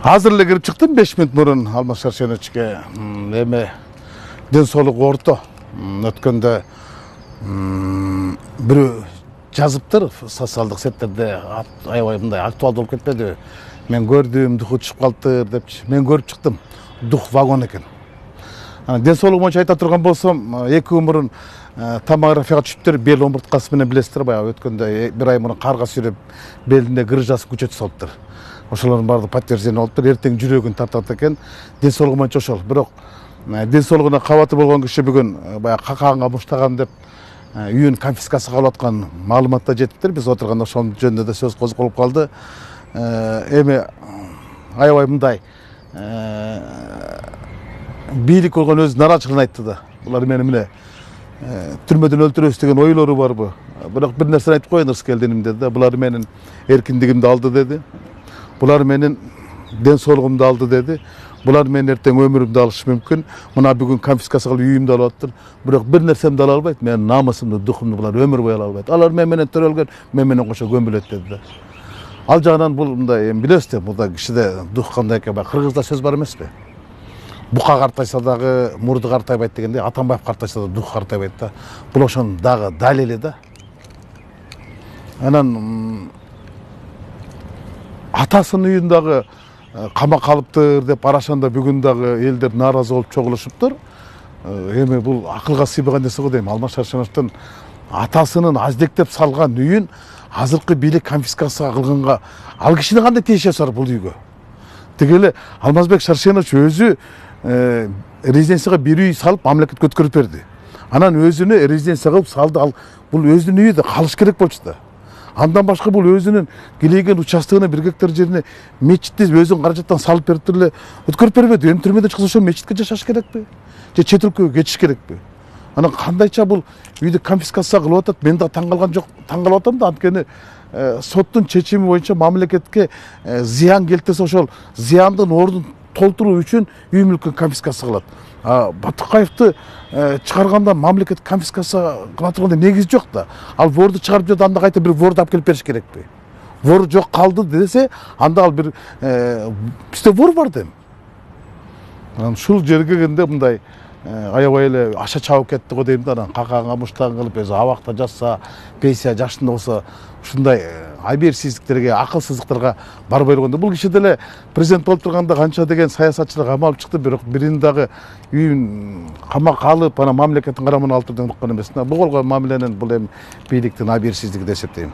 Азыр эле кирип чыктым 5 мүнөт мурун Алмаз Шаршеновичке. Эми ден соолугу орто. Өткөндө бирөө жазыптыр социалдык сеттерде аябай мындай актуалдуу болуп кетпедиби? Мен көрдүм, духу түшүп калыптыр депчи. Мен көрүп чыктым. Дух вагон экен. Ден соолугу боюнча айта турган болсом, 2 күн мурун томографияга түшүптүр, бел омурткасы менен билесиздер, баягы өткөндө 1 ай мурун карга сүрөп, белинде грыжасы күчөтүп салыптыр. Ошолордун баардыгы подтверждение болуптур. Эртең жүрөгүн тартат экен. Ден соолугу боюнча ошол. Бирок ден соолугуна кабаты болгон киши бүгүн баягы какаганга муштаган деп үйүн конфискация кылып аткан маалыматта жетиптир. Биз отурганда ошол жөнүндө да сөз козголуп калды. Эми аябай мындай бийлик болгон өз нааразычылыгын айтты да. Булар мени эмне түрмөдөн өлтүрөбүз деген ойлору барбы? Бирок бир нерсени айтып коеюн Рыскелдиним деди да. Булар менин эркиндигимди алды деди. Булар менин ден соолугумду алды деди. Булар менин эртең өмүрүмдү алышы мүмкүн. Мына бүгүн конфискация кылып үйүмдү алып атыптыр. Бирок бир нерсемди ала албайт. Менин намысымды, духумду булар өмүр бою ала албайт. Алар менен төрөлгөн, мен менен кошо көмүлөт деди да. Ал жагынан бул мындай билесиз да, мурда кишиде дух кандай экен, кыргызда сөз бар эмеспи? Бука картайса дагы мурду картайбайт дегенде, Атамбаев картайса да дух картайбайт да. Бул ошонун дагы далили да. Анан атасынын үйүндөгү камак алыптыр деп арашанда бүгүн дагы элдер нааразы болуп чогулушуптур. Эми бул акылга сыйбаган нерсе го дейм. Алмаз Шаршеновдун атасынын аздектеп салган үйүн азыркы бийлик конфискация кылганга ал кишинин кандай тиешеси бар бул үйгө? Тиги эле Алмазбек Шаршенович өзү резиденцияга бир үй салып мамлекетке өткөрүп берди. Анан өзүнө резиденция кылып салды. Ал бул өзүнүн үйүндө калыш керек болчу да. Андан башка бул өзүнүн килейген участогуна 1 гектар жерине мечитти өзүнүн каражаттан салып берип эле өткөрүп бербеди. Эми түрмөдөн чыкса ошол мечитке жашаш керекпи? Же чет өлкөгө кетиш керекпи? Анан кандайча бул үйдү конфискация кылып атат? Мен да таң калып атам да, анткени соттун чечими боюнча мамлекетке зыян келтирсе ошол зыяндын ордун толтуруу үчүн үй мүлкүн конфискация кылат. Батыкаевди чыгарганда мамлекет конфискация кыла турганда негизи жок да. Ал ворду чыгарып жатып, анда кайта бир ворду алып келип бериш керекпи? Вор жок калды десе, анда ал бир бизде вор бар дейм. Анан ушул жерге келгенде мындай аябай эле аша чабып кетти го дейм да. Анан какаганга муштаган кылып, өзү абакта жатса, пенсия жашында болсо, ушундай аберсиздиктерге, акылсыздыктарга барбай койгондо, бул киши деле президент болуп турганда канча деген саясатчылар камалып чыкты, бирок бирин дагы үйүн камакка алып, анан мамлекеттин карамагына алып турду деп уккан эмес. Бул болгон мамиленин бул эми бийликтин аберсиздиги деп эсептейм.